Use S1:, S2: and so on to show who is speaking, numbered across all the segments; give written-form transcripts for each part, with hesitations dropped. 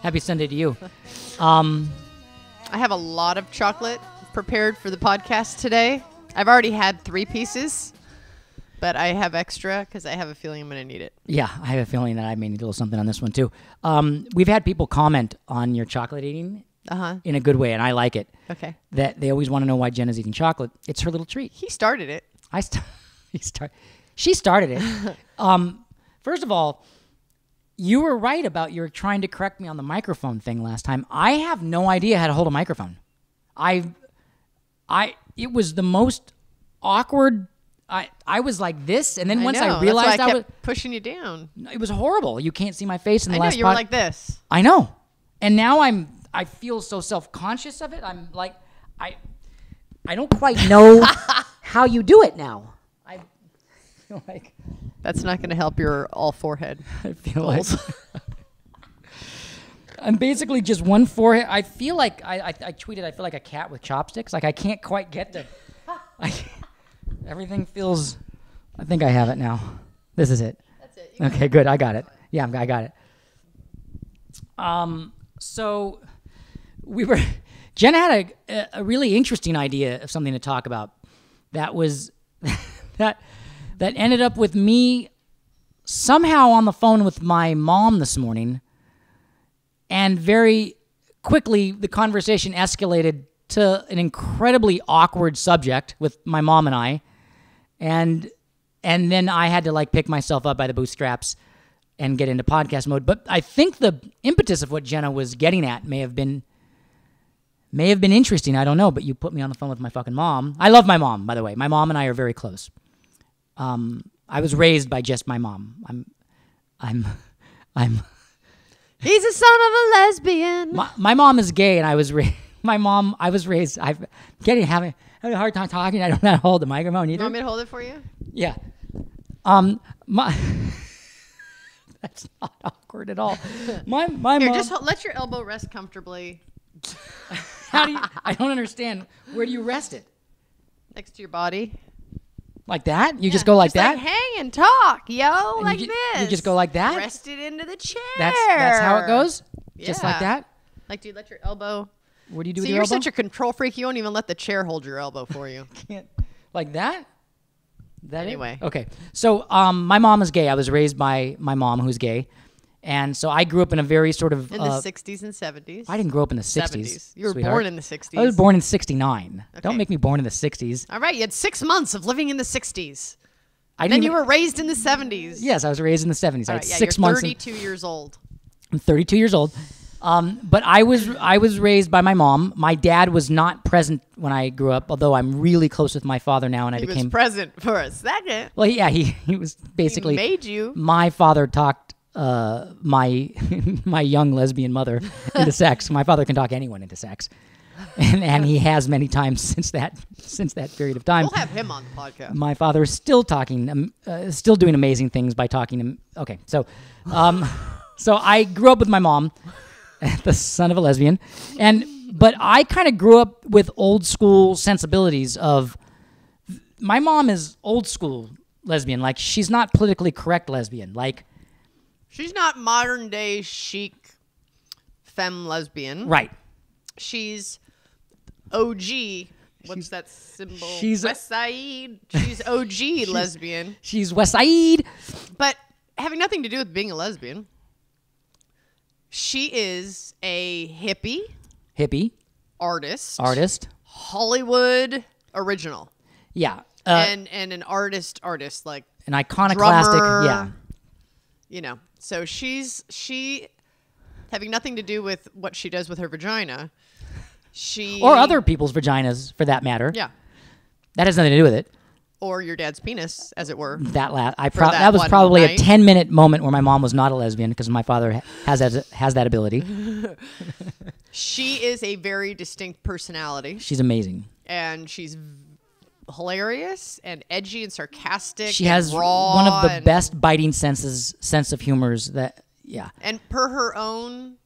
S1: Happy Sunday to you.
S2: I have a lot of chocolate prepared for the podcast today. I've already had 3 pieces, but I have extra because I have a feeling I'm going to need it.
S1: Yeah, I have a feeling that I may need a little something on this one too. We've had people comment on your chocolate eating in a good way, and I like it.
S2: Okay.
S1: That they always want to know why Jenna's eating chocolate. It's her little treat.
S2: He started it.
S1: She started it. First of all, you were right about your trying to correct me on the microphone thing last time. I have no idea how to hold a microphone. It was the most awkward. I was like this, and then once I realized
S2: I kept pushing you down.
S1: It was horrible. You can't see my face in the last.
S2: I know you were like this.
S1: I know, and now I feel so self-conscious of it. I'm like, I don't quite know how you do it now. I feel like
S2: that's not going to help your all forehead.
S1: I feel like I'm basically just one forehead. I feel like I tweeted. I feel like a cat with chopsticks. Like I can't quite get to. Everything feels. I think I have it now. This is it.
S2: That's it.
S1: Okay, good. I got it. Yeah, I got it. So Jenna had a really interesting idea of something to talk about. That was that ended up with me somehow on the phone with my mom this morning, and very quickly the conversation escalated to an incredibly awkward subject with my mom and I, and then I had to like pick myself up by the bootstraps and get into podcast mode. But I think the impetus of what Jenna was getting at may have been interesting. I don't know, but you put me on the phone with my fucking mom. I love my mom, by the way. My mom and I are very close. I was raised by just my mom. I'm.
S2: He's a son of a lesbian.
S1: My mom is gay, and I was raised. I was raised. Having a hard time talking. I don't know how to hold the microphone either.
S2: You want me to hold it for you?
S1: Yeah. That's not awkward at all. My
S2: Here,
S1: mom.
S2: just let your elbow rest comfortably.
S1: How do you? I don't understand. Where do you rest it?
S2: Next to your body.
S1: Like that? You just go like that?
S2: Like hang and talk, yo,
S1: And
S2: like
S1: you
S2: this.
S1: You just go like that?
S2: Rest it into the chair.
S1: That's how it goes? Just like that?
S2: Like, do you let your elbow?
S1: What do you do
S2: See,
S1: with your
S2: you're
S1: elbow?
S2: such a control freak. You won't even let the chair hold your elbow for you.
S1: Can't. Like that?
S2: Anyway.
S1: Okay. So my mom is gay. I was raised by my mom who's gay. And so I grew up in a very sort of...
S2: In the 60s and 70s?
S1: I didn't grow up in the 60s.
S2: You were
S1: sweetheart.
S2: born in the 60s.
S1: I was born in 69.
S2: Okay.
S1: Don't make me born in the 60s.
S2: All right. You had 6 months of living in the 60s.
S1: I
S2: Then you were raised in the 70s.
S1: Yes, I was raised in the 70s. I had 6
S2: you're
S1: months.
S2: 32 years old.
S1: I'm 32 years old. But I was raised by my mom. My dad was not present when I grew up, although I'm really close with my father now, and
S2: He was present for a second.
S1: Well, yeah, he was basically...
S2: He made you.
S1: My father talked my young lesbian mother into sex. My father can talk anyone into sex. And he has many times since that period of time.
S2: We'll have him on the podcast.
S1: My father is still talking, still doing amazing things by talking to him. Okay, so I grew up with my mom, the son of a lesbian, but I kind of grew up with old school sensibilities of. My mom is old school lesbian, like she's not politically correct lesbian, like.
S2: She's not modern day chic femme lesbian.
S1: Right.
S2: She's OG. What's that symbol?
S1: She's
S2: West Side. She's OG lesbian.
S1: She's West Side.
S2: But having nothing to do with being a lesbian, she is a hippie. Artist. Hollywood original.
S1: Yeah.
S2: And an artist like
S1: an iconoclastic.
S2: Drummer,
S1: yeah.
S2: You know. So she having nothing to do with what she does with her vagina. Or
S1: other people's vaginas, for that matter.
S2: Yeah.
S1: That has nothing to do with it.
S2: Or your dad's penis, as it were.
S1: That was probably a 10-minute moment where my mom was not a lesbian because my father has that ability.
S2: She is a very distinct personality.
S1: She's amazing.
S2: And she's hilarious and edgy and sarcastic.
S1: She has
S2: raw
S1: one of the best biting sense of humors that, yeah.
S2: And per her own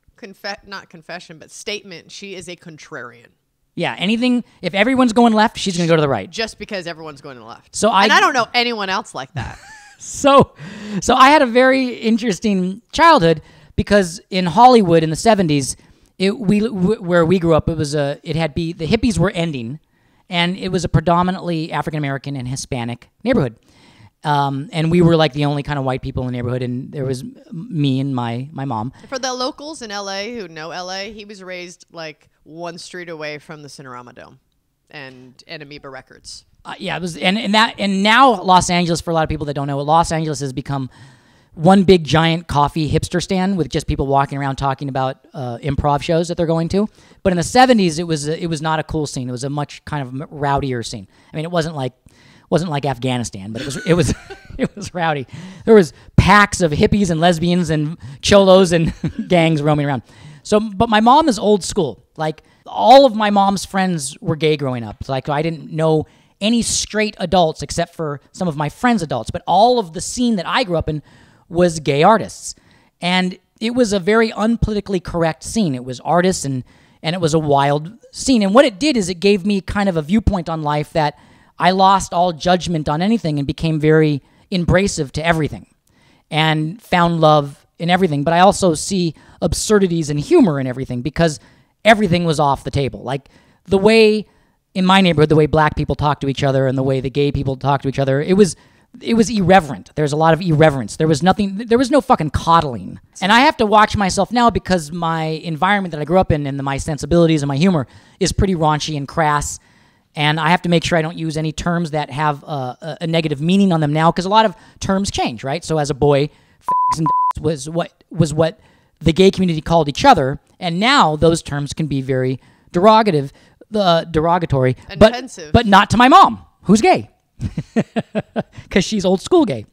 S2: statement, she is a contrarian.
S1: Yeah, anything, if everyone's going left, she's going to go to the right.
S2: Just because everyone's going to the left.
S1: And
S2: I don't know anyone else like that.
S1: So I had a very interesting childhood because in Hollywood in the 70s, where we grew up, the hippies were ending, and it was a predominantly African American and Hispanic neighborhood. And we were like the only kind of white people in the neighborhood, and there was me and my mom.
S2: For the locals in LA who know LA, he was raised like one street away from the Cinerama Dome and Amoeba Records.
S1: Yeah, it was, and now Los Angeles, for a lot of people that don't know, Los Angeles has become one big giant coffee hipster stand with just people walking around talking about improv shows that they're going to. But in the 70s, it was not a cool scene. It was a much kind of rowdier scene. I mean, it wasn't like Afghanistan, but it was it was rowdy. There was packs of hippies and lesbians and cholos and gangs roaming around. So, but my mom is old school. Like, all of my mom's friends were gay growing up. So, like, I didn't know any straight adults except for some of my friends' adults. But all of the scene that I grew up in was gay artists. And it was a very unpolitically correct scene. It was artists and it was a wild scene. And what it did is it gave me kind of a viewpoint on life that I lost all judgment on anything and became very embracive to everything and found love in everything. But I also see absurdities and humor in everything because everything was off the table. Like, the way in my neighborhood, the way black people talk to each other and the way the gay people talk to each other, it was irreverent. There's a lot of irreverence. There was no fucking coddling. And I have to watch myself now because my environment that I grew up in and my sensibilities and my humor is pretty raunchy and crass. And I have to make sure I don't use any terms that have a negative meaning on them now, because a lot of terms change, right? So as a boy, fags and dykes was what the gay community called each other, and now those terms can be very derogatory,
S2: and offensive.
S1: But not to my mom, who's gay, because she's old school gay.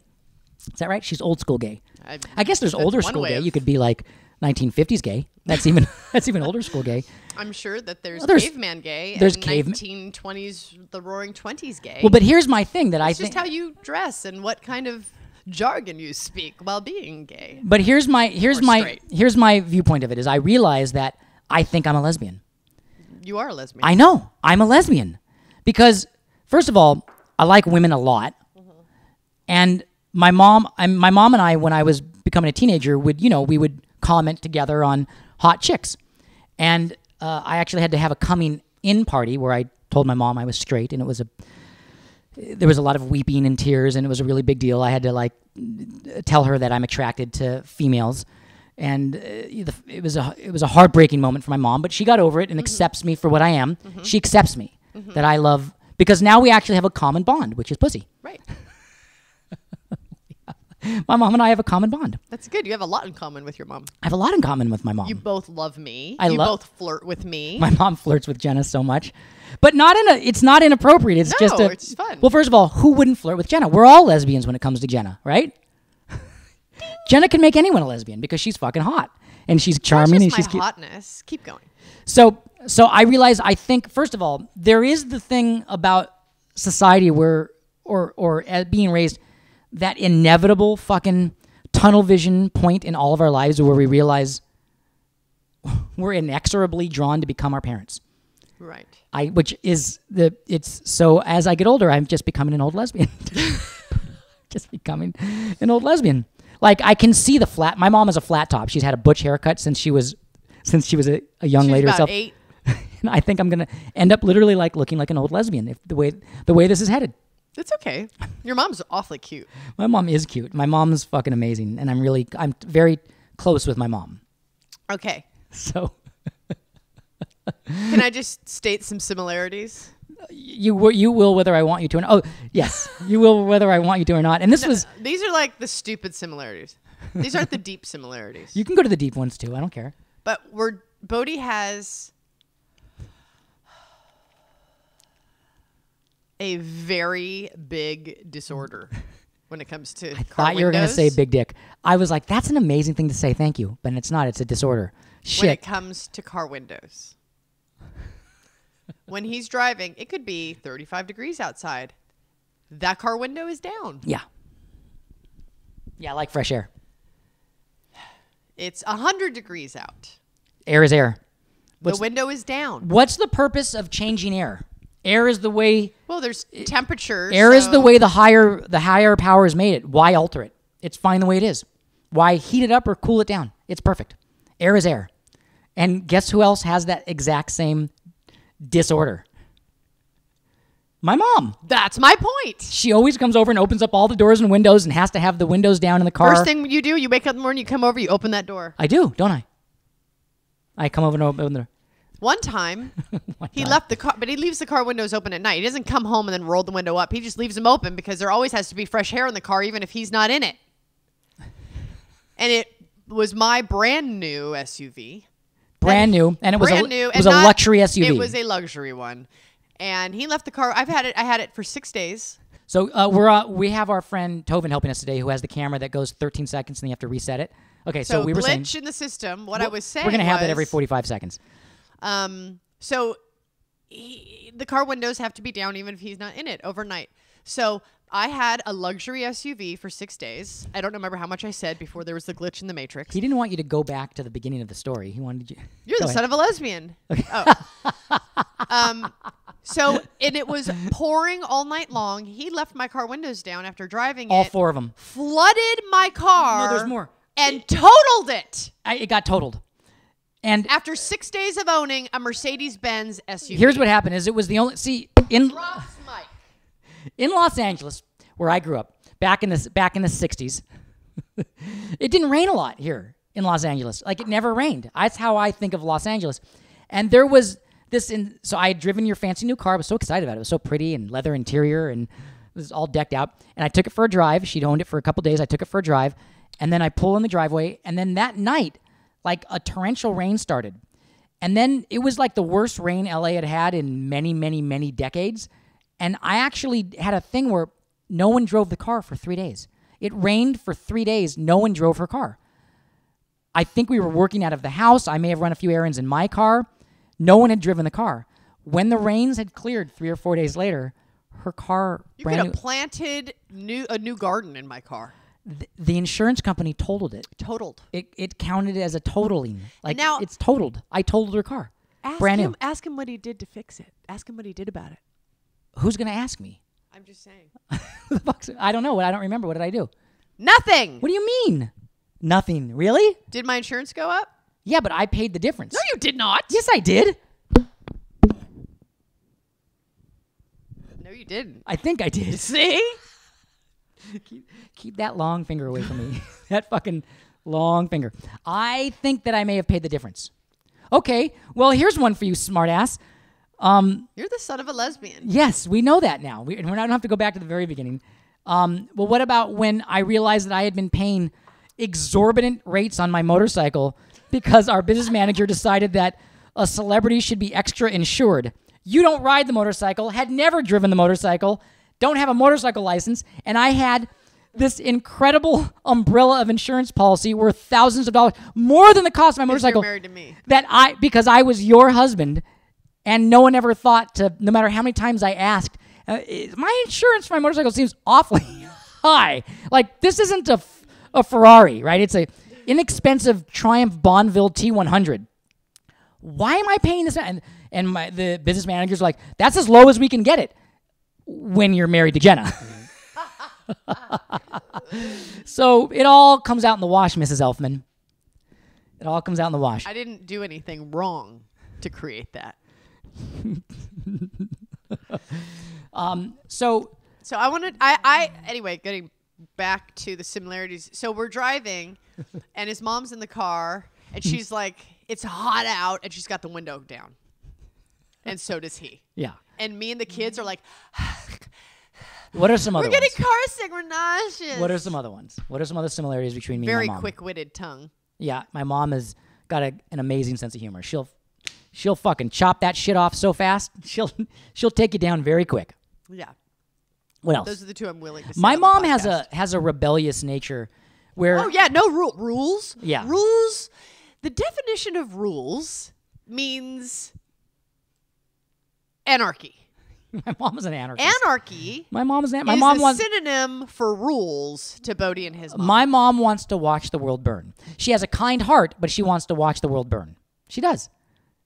S1: Is that right? She's old school gay. I guess there's older school gay. You could be like 1950s gay. That's even older school gay.
S2: I'm sure that there's caveman gay.
S1: There's
S2: and 1920s, the Roaring Twenties gay.
S1: Well, but here's my thing
S2: it's just how you dress and what kind of jargon you speak while being gay.
S1: But here's my viewpoint of it is I realize that I think I'm a lesbian.
S2: You are a lesbian.
S1: I know I'm a lesbian because, first of all, I like women a lot, and my mom and I, when I was becoming a teenager, we would comment together on hot chicks, and I actually had to have a coming in party where I told my mom I was straight, and there was a lot of weeping and tears, and it was a really big deal. I had to tell her that I'm attracted to females, and it was a heartbreaking moment for my mom, but she got over it and accepts me for what I am. She accepts me that I love, because now we actually have a common bond, which is pussy.
S2: Right.
S1: My mom and I have a common bond.
S2: That's good. You have a lot in common with your mom.
S1: I have a lot in common with my mom.
S2: You both love me.
S1: You
S2: both flirt with me.
S1: My mom flirts with Jenna so much. But it's not inappropriate. It's
S2: it's fun.
S1: Well, first of all, who wouldn't flirt with Jenna? We're all lesbians when it comes to Jenna, right? Jenna can make anyone a lesbian because she's fucking hot. And she's charming and she's cute.
S2: Hotness. Keep going.
S1: So I realize, I think, first of all, there is the thing about society where, or being raised, that inevitable fucking tunnel vision point in all of our lives where we realize we're inexorably drawn to become our parents.
S2: Right.
S1: So as I get older, I'm just becoming an old lesbian. Just becoming an old lesbian. Like, I can see my mom is a flat top. She's had a butch haircut since she was a young lady herself.
S2: She's about 8.
S1: And I think I'm going to end up literally looking like an old lesbian if the way this is headed.
S2: It's okay. Your mom's awfully cute.
S1: My mom is cute. My mom's fucking amazing, and I'm very close with my mom.
S2: Okay.
S1: So,
S2: can I just state some similarities?
S1: You will whether I want you to or not. Oh, yes. You will whether I want you to or not. And
S2: these are like the stupid similarities. These aren't the deep similarities.
S1: You can go to the deep ones too. I don't care.
S2: But Bodhi has a very big disorder when it comes to car windows.
S1: Thought you were going to say big dick. I was like, that's an amazing thing to say. Thank you. But it's not. It's a disorder. Shit.
S2: When it comes to car windows. When he's driving, it could be 35 degrees outside. That car window is down.
S1: Yeah. Yeah, I like fresh air.
S2: It's 100 degrees out.
S1: Air is air.
S2: The window is down.
S1: What's the purpose of changing air? Air is the way.
S2: Well, there's temperature.
S1: Air is the way the higher power has made it. Why alter it? It's fine the way it is. Why heat it up or cool it down? It's perfect. Air is air. And guess who else has that exact same disorder? My mom.
S2: That's my point.
S1: She always comes over and opens up all the doors and windows and has to have the windows down in the car.
S2: First thing you do, you wake up in the morning, you come over, you open that door.
S1: I do, don't I? I come over and open the door.
S2: One time, he left the car, but he leaves the car windows open at night. He doesn't come home and then roll the window up. He just leaves them open because there always has to be fresh air in the car, even if he's not in it. And it was my brand new SUV.
S1: Brand new, and it was
S2: Brand
S1: a
S2: new,
S1: it was
S2: and
S1: a
S2: not-
S1: luxury SUV.
S2: It was a luxury one. And he left the car. I had it for 6 days.
S1: So we have our friend Tovin helping us today, who has the camera that goes 13 seconds, and then you have to reset it. Okay, so we were saying
S2: glitch in the system. What I was saying
S1: we're gonna have that
S2: was,
S1: every 45 seconds.
S2: So the car windows have to be down even if he's not in it overnight. So I had a luxury SUV for 6 days. I don't remember how much I said before there was the glitch in the Matrix.
S1: He didn't want you to go back to the beginning of the story. He wanted you.
S2: You're the son of a lesbian. Okay. Oh. And it was pouring all night long. He left my car windows down after driving
S1: All
S2: it.
S1: 4 of them.
S2: Flooded my car.
S1: No, there's more.
S2: And totaled it.
S1: It got totaled. And
S2: After 6 days of owning a Mercedes-Benz SUV.
S1: here's what happened: is it was the only in Los Angeles, where I grew up back in the 60s. It didn't rain a lot here in Los Angeles. Like, it never rained. That's how I think of Los Angeles. And there was this so I had driven your fancy new car. I was so excited about it. It was so pretty and leather interior and it was all decked out. And I took it for a drive. She'd owned it for a couple days. I took it for a drive. And then I pull in the driveway. And then that night, like, a torrential rain started. And then it was like the worst rain LA had had in many, many, many decades. And I actually had a thing where no one drove the car for 3 days. It rained for 3 days. No one drove her car. I think we were working out of the house. I may have run a few errands in my car. No one had driven the car. When the rains had cleared 3 or 4 days later, her car
S2: You could have planted a new garden in my car.
S1: The insurance company totaled it.
S2: Totaled.
S1: It counted as a totaling. Like,
S2: now,
S1: it's totaled. I totaled her car. Brand new.
S2: Ask him what he did to fix it. Ask him what he did about it.
S1: Who's going to ask me?
S2: I'm just saying.
S1: I don't know. I don't remember. What did I do?
S2: Nothing.
S1: What do you mean? Nothing. Really?
S2: Did my insurance go up?
S1: Yeah, but I paid the difference.
S2: No, you did not.
S1: Yes, I did.
S2: No, you didn't.
S1: I think I did.
S2: See?
S1: Keep that long finger away from me. That fucking long finger. I think that I may have paid the difference. Okay, well, here's one for you, smartass.
S2: You're the son of a lesbian.
S1: Yes, we know that now. We don't have to go back to the very beginning. Well, what about when I realized that I had been paying exorbitant rates on my motorcycle because our business manager decided that a celebrity should be extra insured? You don't ride the motorcycle, had never driven the motorcycle, don't have a motorcycle license, and I had this incredible umbrella of insurance policy worth thousands of dollars, more than the cost of my motorcycle.
S2: You're married to me.
S1: Because I was your husband, and no one ever thought to, no matter how many times I asked, my insurance for my motorcycle seems awfully high. Like, this isn't a Ferrari, right? It's a inexpensive Triumph Bonneville T100. Why am I paying this? And the business manager's like, that's as low as we can get it when you're married to Jenna. So it all comes out in the wash, Mrs. Elfman. It all comes out in the wash.
S2: I didn't do anything wrong to create that.
S1: So
S2: I wanted, anyway, getting back to the similarities. So we're driving and his mom's in the car and she's like, it's hot out, and she's got the window down. And so does he.
S1: Yeah.
S2: And me and the kids are like,
S1: what are some other
S2: we're
S1: ones?
S2: getting car sick, we're nauseous.
S1: What are some other ones? What are some other similarities between me and my mom?
S2: Very quick-witted tongue.
S1: Yeah, my mom has got an amazing sense of humor. She'll fucking chop that shit off so fast. She'll take you down very quick.
S2: Yeah.
S1: What else?
S2: Those are the two I'm willing to say.
S1: My
S2: on the
S1: mom
S2: podcast.
S1: has a rebellious nature where
S2: Oh yeah, no rules.
S1: Yeah.
S2: Rules. The definition of rules means anarchy.
S1: my mom is an anarchist.
S2: Anarchy
S1: My mom is an
S2: is
S1: mom
S2: a
S1: wants
S2: synonym for rules to Bodhi and his mom.
S1: My mom wants to watch the world burn. She has a kind heart, but she wants to watch the world burn. She does.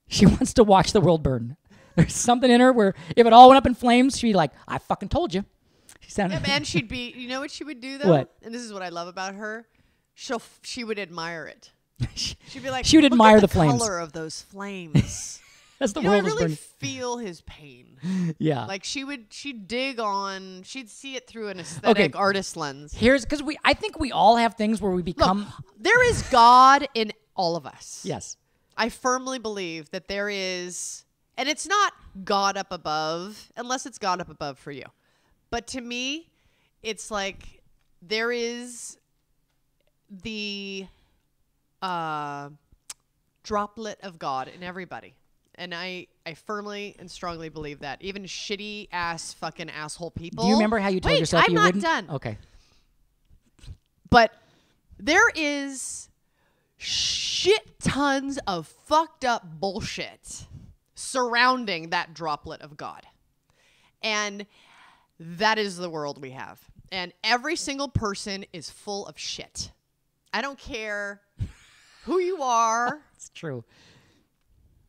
S1: She wants to watch the world burn. There's something in her where if it all went up in flames, she'd be like, I fucking told you. She sounded
S2: and she'd be, you know what she would do though?
S1: What?
S2: And this is what I love about her. She would admire it. She'd be like,
S1: she would
S2: look
S1: admire
S2: at
S1: the flames.
S2: color of those flames.
S1: As the
S2: I
S1: world was
S2: really
S1: burning.
S2: feel his pain.
S1: Yeah.
S2: Like she'd dig on, she'd see it through an aesthetic artist lens.
S1: Here's because I think we all have things where we become.
S2: Look, there is God in all of us.
S1: Yes.
S2: I firmly believe that there is, and it's not God up above, unless it's God up above for you. But to me, it's like there is the droplet of God in everybody. And I firmly and strongly believe that. Even shitty ass fucking asshole people.
S1: Do you remember how you told yourself
S2: I'm
S1: you
S2: not
S1: wouldn't?
S2: done.
S1: Okay.
S2: But there is shit tons of fucked up bullshit surrounding that droplet of God. And that is the world we have. And every single person is full of shit. I don't care who you are.
S1: It's true.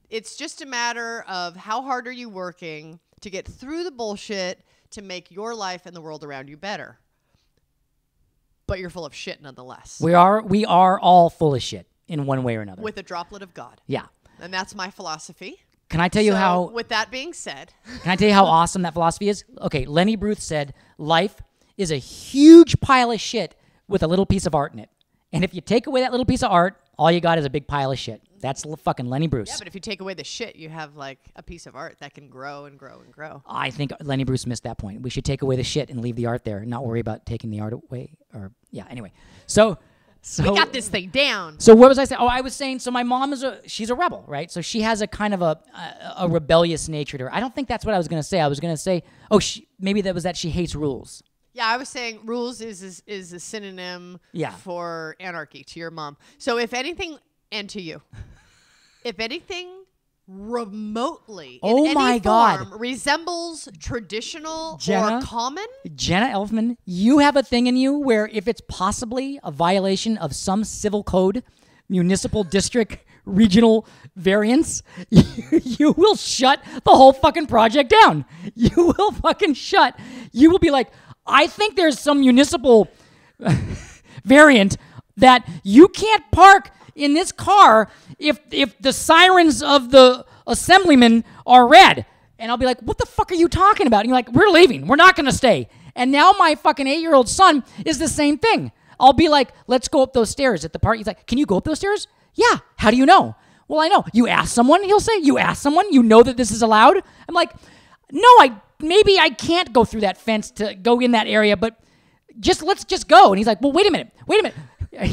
S2: It's just a matter of how hard are you working to get through the bullshit to make your life and the world around you better. But you're full of shit nonetheless.
S1: We are all full of shit in one way or another.
S2: With a droplet of God.
S1: Yeah.
S2: And that's my philosophy.
S1: Can I tell you how?
S2: With that being said.
S1: Can I tell you how awesome that philosophy is? Okay, Lenny Bruce said, life is a huge pile of shit with a little piece of art in it. And if you take away that little piece of art, all you got is a big pile of shit. That's fucking Lenny Bruce.
S2: Yeah, but if you take away the shit, you have like a piece of art that can grow and grow and grow.
S1: I think Lenny Bruce missed that point. We should take away the shit and leave the art there, and not worry about taking the art away. Or yeah, anyway. So
S2: we got this thing down.
S1: So what was I saying? Oh, I was saying, so my mom she's a rebel, right? So she has a kind of a rebellious nature to her. I don't think that's what I was going to say. I was going to say, maybe that was that she hates rules.
S2: Yeah, I was saying rules is a synonym for anarchy to your mom. So if anything, and to you, if anything remotely in any form resembles traditional
S1: Jenna,
S2: or common.
S1: Jenna Elfman, you have a thing in you where if it's possibly a violation of some civil code, municipal district, regional variance, you will shut the whole fucking project down. You will fucking shut. You will be like, I think there's some municipal variant that you can't park in this car if the sirens of the assemblyman are red. And I'll be like, what the fuck are you talking about? And you're like, we're leaving. We're not going to stay. And now my fucking 8-year-old son is the same thing. I'll be like, let's go up those stairs at the park. He's like, can you go up those stairs? Yeah. How do you know? Well, I know. You ask someone, he'll say. You ask someone, you know that this is allowed? I'm like, no, maybe I can't go through that fence to go in that area, but let's just go. And he's like, well, wait a minute.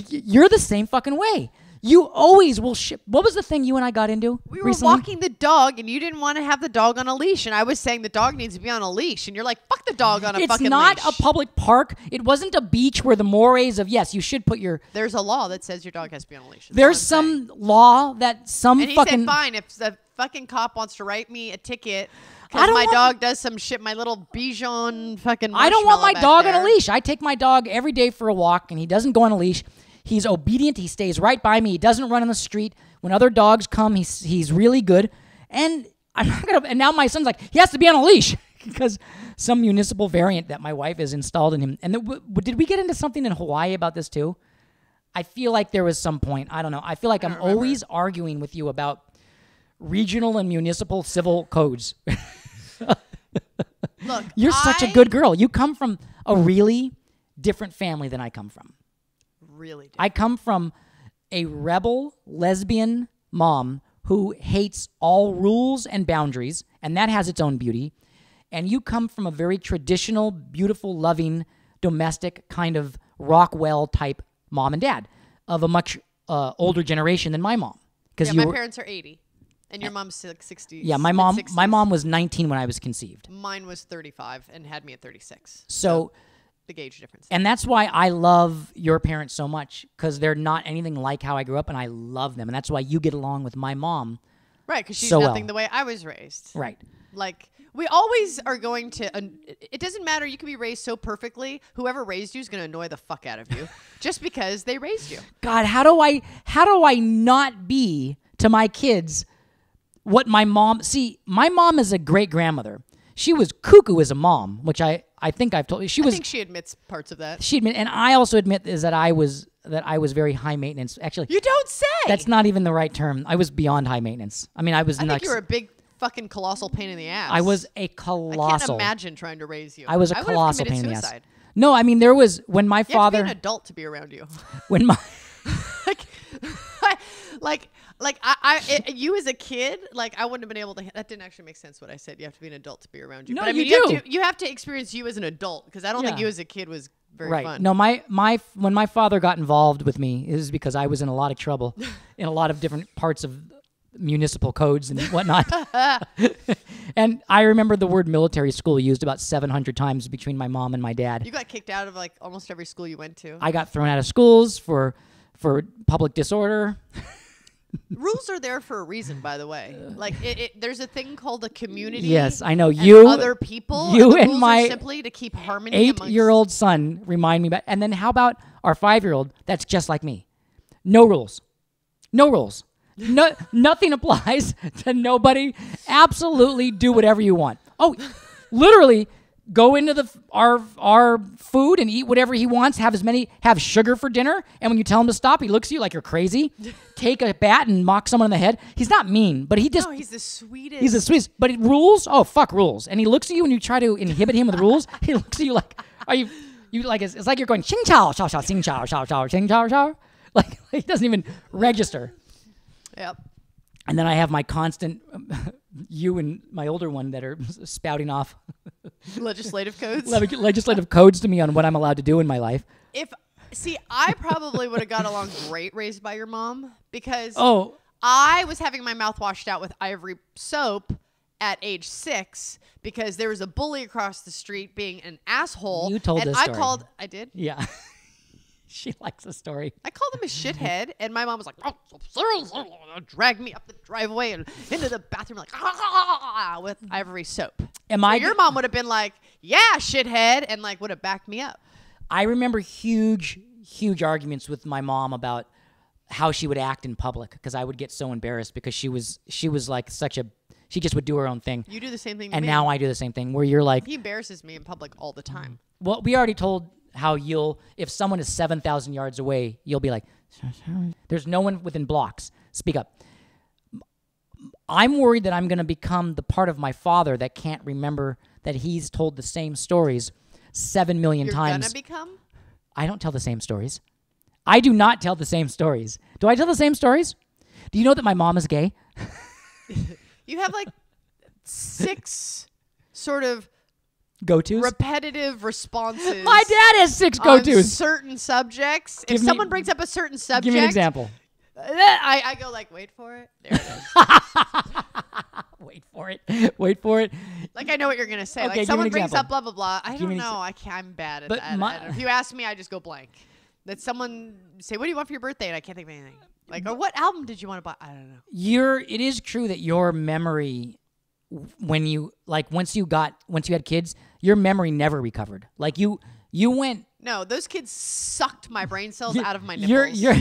S1: You're the same fucking way. You always will what was the thing you and I got into
S2: We were
S1: recently?
S2: walking the dog, and you didn't want to have the dog on a leash. And I was saying the dog needs to be on a leash. And you're like, fuck the dog on a fucking leash.
S1: It's not a public park. It wasn't a beach where the mores of, yes, you should put your...
S2: There's a law that says your dog has to be on a leash.
S1: There's some law that some
S2: and he
S1: fucking...
S2: said, fine, if the fucking cop wants to write me a ticket because my dog does some shit, my little Bichon fucking
S1: I don't want my dog on a
S2: there.
S1: leash. I take my dog every day for a walk, and he doesn't go on a leash. He's obedient. He stays right by me. He doesn't run in the street. When other dogs come, he's really good. And I'm not gonna. And now my son's like, he has to be on a leash because some municipal variant that my wife has installed in him. And did we get into something in Hawaii about this too? I feel like there was some point. I don't know. I feel like I'm always arguing with you about regional and municipal civil codes.
S2: Look,
S1: you're such a good girl. You come from a really different family than I come from.
S2: Really different.
S1: I come from a rebel lesbian mom who hates all rules and boundaries, and that has its own beauty. And you come from a very traditional, beautiful, loving, domestic kind of Rockwell type mom and dad of a much older generation than my mom.
S2: Yeah, my parents are 80, and your mom's 60.
S1: Yeah, my mom was 19 when I was conceived.
S2: Mine was 35 and had me at 36.
S1: So
S2: big age difference.
S1: And that's why I love your parents so much, because they're not anything like how I grew up, and I love them. And that's why you get along with my mom.
S2: Right, because she's
S1: so
S2: nothing the way I was raised.
S1: Right.
S2: Like, we always are going to, it doesn't matter, you can be raised so perfectly, whoever raised you is going to annoy the fuck out of you, just because they raised you.
S1: God, how do I not be to my kids what my mom, my mom is a great grandmother. She was cuckoo as a mom, which I I think I've told you.
S2: I think she admits parts of that.
S1: She admit, and I also admit is that I was very high maintenance. Actually,
S2: You don't say.
S1: that's not even the right term. I was beyond high maintenance. I mean, I was.
S2: I think you were a big fucking colossal pain in the ass.
S1: I was a
S2: I
S1: colossal.
S2: can't imagine trying to raise you.
S1: I was a
S2: would've
S1: colossal
S2: committed
S1: pain in the ass.
S2: suicide.
S1: No, I mean there was when my
S2: You have to
S1: father
S2: be an adult to be around you.
S1: when my
S2: You as a kid, like I wouldn't have been able to. That didn't actually make sense. What I said, you have to be an adult to be around you.
S1: No,
S2: but I mean,
S1: you do.
S2: You have to experience you as an adult because I don't think
S1: Yeah.
S2: you as a kid was very
S1: right.
S2: fun.
S1: No, my when my father got involved with me, it was because I was in a lot of trouble in a lot of different parts of municipal codes and whatnot. And I remember the word military school used about 700 times between my mom and my dad.
S2: You got kicked out of like almost every school you went to.
S1: I got thrown out of schools for public disorder.
S2: Rules are there for a reason, by the way. Like there's a thing called a community.
S1: Yes, I know.
S2: And
S1: You,
S2: other people.
S1: you
S2: the
S1: and
S2: rules
S1: my
S2: are simply to keep harmony.
S1: 8-year-old son remind me about. And then how about our 5-year-old? That's just like me. No rules. No rules. No, nothing applies to nobody. Absolutely do whatever you want. Oh, literally go into our food and eat whatever he wants. Have sugar for dinner. And when you tell him to stop, he looks at you like you're crazy. Take a bat and mock someone in the head. He's not mean, but he just.
S2: No, he's the sweetest.
S1: He's the sweetest. But rules? Oh, fuck rules. And he looks at you when you try to inhibit him with rules. He looks at you like, are you like, it's like you're going, xing chao, shao, shao, xing chao, shao, shao, xing chao, shao. Like, he doesn't even register.
S2: Yep.
S1: And then I have my constant, you and my older one that are spouting off
S2: Legislative codes.
S1: legislative codes to me on what I'm allowed to do in my life.
S2: I probably would have got along great raised by your mom because I was having my mouth washed out with ivory soap at age 6 because there was a bully across the street being an asshole.
S1: You told this story.
S2: I did?
S1: Yeah. She likes the story.
S2: I called him a shithead, and my mom was like, drag me up the driveway and into the bathroom like, with ivory soap. Your mom would have been like, yeah, shithead, and like would have backed me up.
S1: I remember huge arguments with my mom about how she would act in public because I would get so embarrassed because she was like she just would do her own thing.
S2: You do the same thing to me.
S1: And now I do the same thing where you're like.
S2: He embarrasses me in public all the time.
S1: Well, we already told how if someone is 7,000 yards away, you'll be like, there's no one within blocks. Speak up. I'm worried that I'm going to become the part of my father that can't remember that he's told the same stories 7 million times.
S2: You're going to become?
S1: I don't tell the same stories. I do not tell the same stories. Do I tell the same stories? Do you know that my mom is gay?
S2: You have like 6 sort of
S1: go-tos?
S2: Repetitive responses.
S1: My dad has 6 go-tos.
S2: On certain subjects. If someone brings up a certain subject.
S1: Give me an example.
S2: I go like, wait for it. There it is.
S1: Wait for it. Wait for it.
S2: Like I know what you're going to say.
S1: Okay,
S2: like someone brings
S1: example.
S2: up blah, blah, blah. I don't know. I'm bad at that. If you ask me, I just go blank. That someone say, what do you want for your birthday? And I can't think of anything. Like, or what album did you want to buy? I don't know.
S1: It is true that your memory, when you, like, once you had kids, your memory never recovered. Like you went.
S2: No, those kids sucked my brain cells out of my nipples.
S1: You're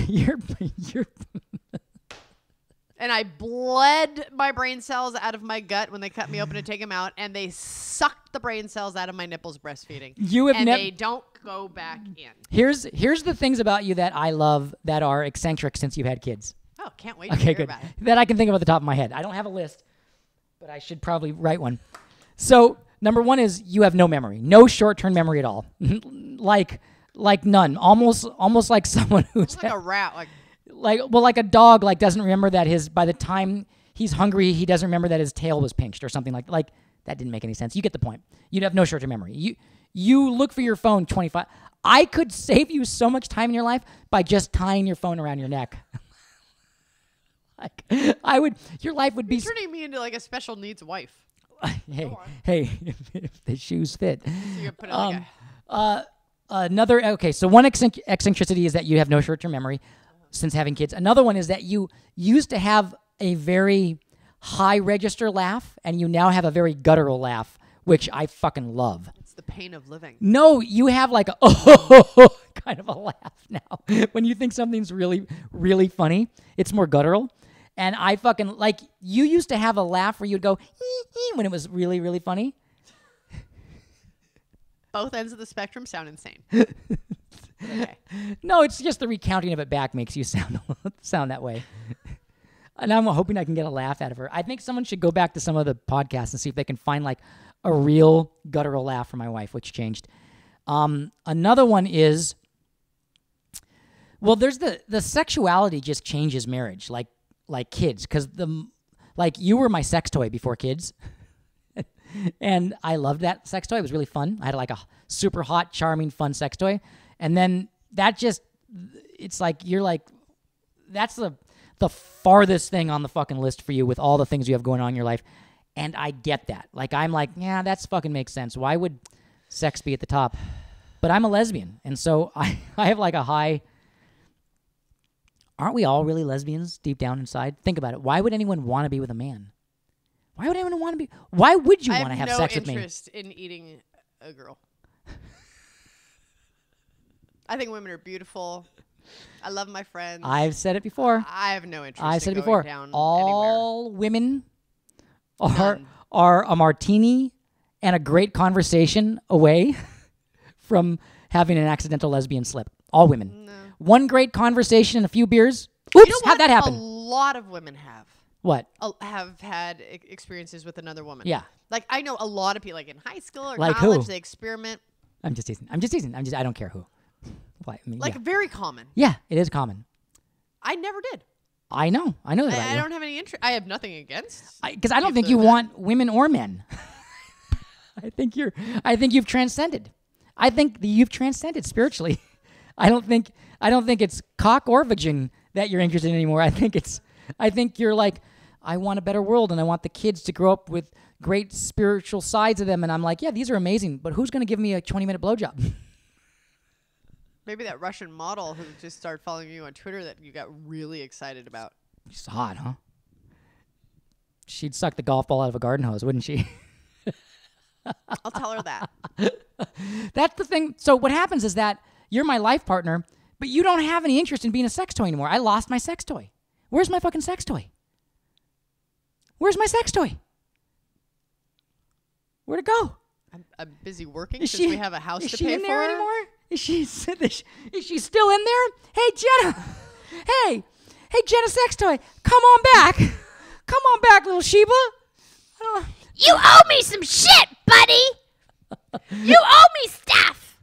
S2: and I bled my brain cells out of my gut when they cut me open to take them out, and they sucked the brain cells out of my nipples breastfeeding. They don't go back in.
S1: Here's the things about you that I love that are eccentric since you've had kids.
S2: Oh, can't wait to hear about it.
S1: That I can think of at the top of my head. I don't have a list, but I should probably write one. So number 1 is you have no memory, no short-term memory at all, like none. Almost like someone who's
S2: like a rat,
S1: like a dog, like doesn't remember that by the time he's hungry, he doesn't remember that his tail was pinched or something like that. Didn't make any sense. You get the point. You'd have no short-term memory. You look for your phone 25. I could save you so much time in your life by just tying your phone around your neck. Your life would be.
S2: You're turning me into like a special needs wife.
S1: Hey, if the shoes fit.
S2: So you put it
S1: So one eccentricity is that you have no short-term memory since having kids. Another one is that you used to have a very high register laugh, and you now have a very guttural laugh, which I fucking love.
S2: It's the pain of living.
S1: No, you have like a kind of a laugh now. When you think something's really, really funny, it's more guttural. And I fucking, like, you used to have a laugh where you'd go, ee, ee, when it was really, really funny.
S2: Both ends of the spectrum sound insane. Okay.
S1: No, it's just the recounting of it back makes you sound that way. And I'm hoping I can get a laugh out of her. I think someone should go back to some of the podcasts and see if they can find like a real guttural laugh from my wife, which changed. Another one is, well, there's the sexuality just changes marriage, like kids, because you were my sex toy before kids. And I loved that sex toy. It was really fun. I had like a super hot, charming, fun sex toy. And then that just, it's like, you're like, that's the farthest thing on the fucking list for you with all the things you have going on in your life. And I get that. Like, I'm like, yeah, that's fucking makes sense. Why would sex be at the top? But I'm a lesbian. And so I have like a high, aren't we all really lesbians deep down inside? Think about it. Why would anyone want to be with a man? Why would anyone want to be? Why would you want to have sex with me?
S2: I have no interest in eating a girl. I think women are beautiful. I love my friends.
S1: I've said it before.
S2: I have no interest.
S1: I've said
S2: in
S1: it before.
S2: Down
S1: all
S2: anywhere.
S1: Women are a martini and a great conversation away from having an accidental lesbian slip. All women.
S2: No.
S1: One great conversation and a few beers. Oops,
S2: You know
S1: how'd that happen?
S2: A lot of women have.
S1: What?
S2: Have had experiences with another woman.
S1: Yeah.
S2: Like, I know a lot of people, like in high school or
S1: Like
S2: college,
S1: who?
S2: they experiment.
S1: I'm just teasing. I don't care who. Why? I mean,
S2: Like,
S1: yeah.
S2: very common.
S1: Yeah, it is common.
S2: I never did.
S1: I know that about you.
S2: I don't have any interest. I have nothing against.
S1: Because I don't think you want women or men. I think you've transcended. I think you've transcended spiritually. I don't think it's cock or vagin that you're interested in anymore. I think you're like, I want a better world and I want the kids to grow up with great spiritual sides of them. And I'm like, yeah, these are amazing, but who's going to give me a 20-minute blowjob?
S2: Maybe that Russian model who just started following you on Twitter that you got really excited about.
S1: She's hot, huh? She'd suck the golf ball out of a garden hose, wouldn't she?
S2: I'll tell her that.
S1: That's the thing. So what happens is that you're my life partner, but you don't have any interest in being a sex toy anymore. I lost my sex toy. Where's my fucking sex toy? Where's my sex toy? Where'd it go?
S2: I'm busy working since we have a house to pay for.
S1: Is she in there anymore? Is she still in there? Hey, Jenna. Hey, Jenna sex toy. Come on back. Come on back, little Sheba.
S3: You owe me some shit, buddy. You owe me stuff.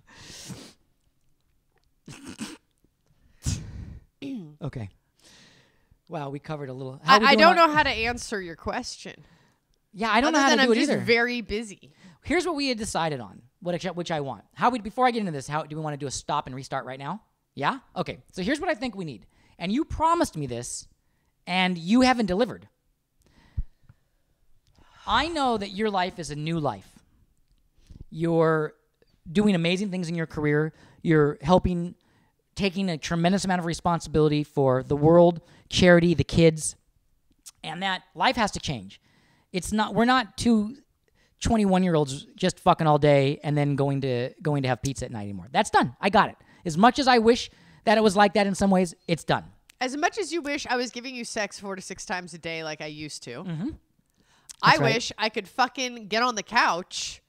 S1: Okay. Wow, we covered a little.
S2: I don't know how to answer your question.
S1: Yeah, I don't know how to do it either.
S2: I'm just very busy.
S1: Here's what we had decided on, which I want. Before I get into this, how do we want to do a stop and restart right now? Yeah? Okay. So here's what I think we need. And you promised me this, and you haven't delivered. I know that your life is a new life. You're doing amazing things in your career. You're taking a tremendous amount of responsibility for the world, charity, the kids, and that life has to change. We're not two 21-year-olds just fucking all day and then going to have pizza at night anymore. That's done. I got it. As much as I wish that it was like that in some ways, it's done.
S2: As much as you wish I was giving you sex 4 to 6 times a day like I used to,
S1: I
S2: wish I could fucking get on the couch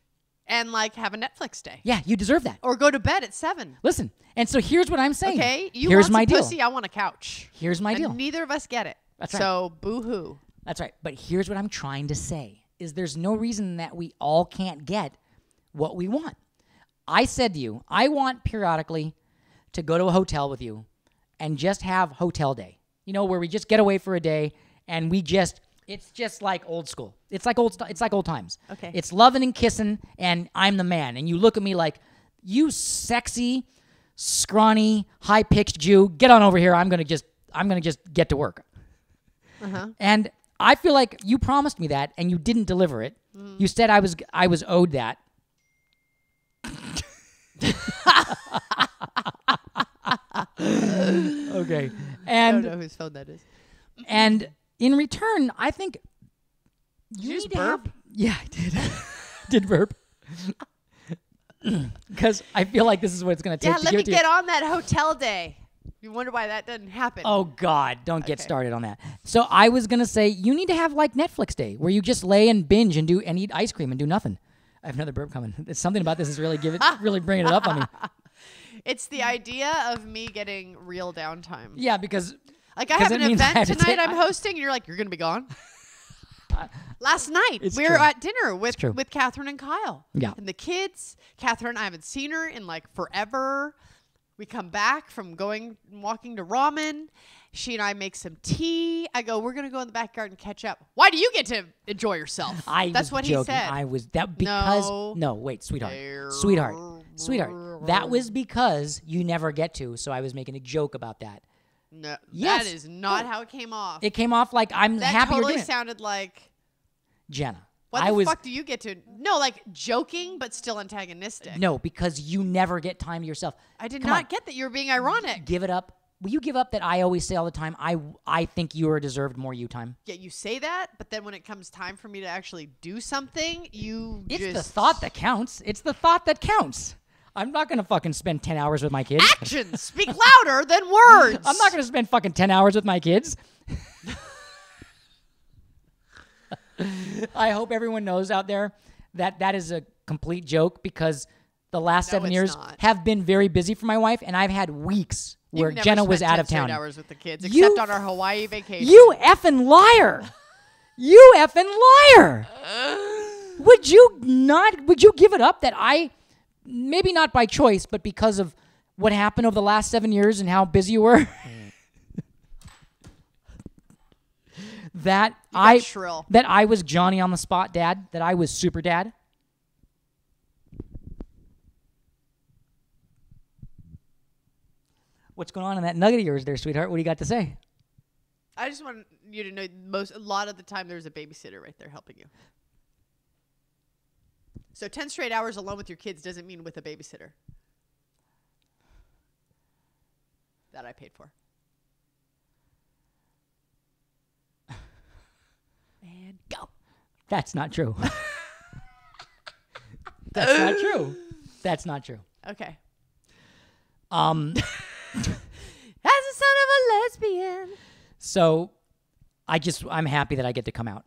S2: and like have a Netflix day.
S1: Yeah, you deserve that.
S2: Or go to bed at 7.
S1: Listen, and so here's what I'm saying.
S2: Okay,
S1: here's
S2: want
S1: my
S2: some
S1: deal.
S2: pussy, I want a couch.
S1: Here's my deal.
S2: Neither of us get it.
S1: That's right.
S2: So boo-hoo.
S1: That's right. But here's what I'm trying to say is there's no reason that we all can't get what we want. I said to you, I want periodically to go to a hotel with you and just have hotel day. You know, where we just get away for a day and it's just like old school. It's like old times.
S2: Okay.
S1: It's loving and kissing and I'm the man. And you look at me like, you sexy, scrawny, high-pitched Jew, get on over here. I'm going to just get to work. And I feel like you promised me that and you didn't deliver it. You said I was owed that. Okay. And
S2: I don't know whose phone that is.
S1: And in return, I think
S2: Did you just burp?
S1: Yeah, I did. Did burp. Because I feel like this is what it's going to take to
S2: let
S1: give
S2: me
S1: it to you.
S2: get on that hotel day. You wonder why that doesn't happen.
S1: Oh, God. Don't get started on that. So I was going to say, you need to have like Netflix day where you just lay and binge and eat ice cream and do nothing. I have another burp coming. It's something about this is really really bringing it up on me.
S2: It's the idea of me getting real downtime.
S1: Yeah, because
S2: like I have an event tonight I'm
S1: hosting.
S2: hosting, and you're like, you're going to be gone? Last night, we were at dinner with Catherine and Kyle.
S1: Yeah.
S2: And the kids. Catherine, I haven't seen her in like forever. We come back from walking to ramen. She and I make some tea. I go, we're going to go in the backyard and catch up. Why do you get to enjoy yourself? That's what he said.
S1: I was that because no, wait, sweetheart. That was because you never get to. So I was making a joke about that.
S2: No, that is not how it came off.
S1: It came off like I'm happy.
S2: That totally
S1: you're doing
S2: sounded like
S1: Jenna.
S2: What the fuck do you get to? No, like joking, but still antagonistic.
S1: No, because you never get time to yourself.
S2: I did not get that you were being ironic.
S1: Give it up. Will you give up that I always say all the time, I think you are deserved more you time?
S2: Yeah, you say that, but then when it comes time for me to actually do something,
S1: It's the thought that counts. It's the thought that counts. I'm not going to fucking spend 10 hours with my kids.
S2: Actions speak louder than words.
S1: I'm not going to spend fucking 10 hours with my kids. I hope everyone knows out there that that is a complete joke because the last 7 years have been very busy for my wife, and I've had weeks where Jenna was out of town.
S2: 10 hours with the kids, except on our Hawaii vacation.
S1: You effing liar! You effing liar! Would you give it up that I, maybe not by choice, but because of what happened over the last 7 years and how busy you were? that I was Johnny on the spot dad, that I was super dad. What's going on in that nugget of yours there, sweetheart? What do you got to say?
S2: I just want you to know a lot of the time there's a babysitter right there helping you. So 10 straight hours alone with your kids doesn't mean with a babysitter. That I paid for. And go.
S1: That's not true. That's not true. That's not true.
S2: Okay.
S3: As a son of a lesbian.
S1: So I'm happy that I get to come out.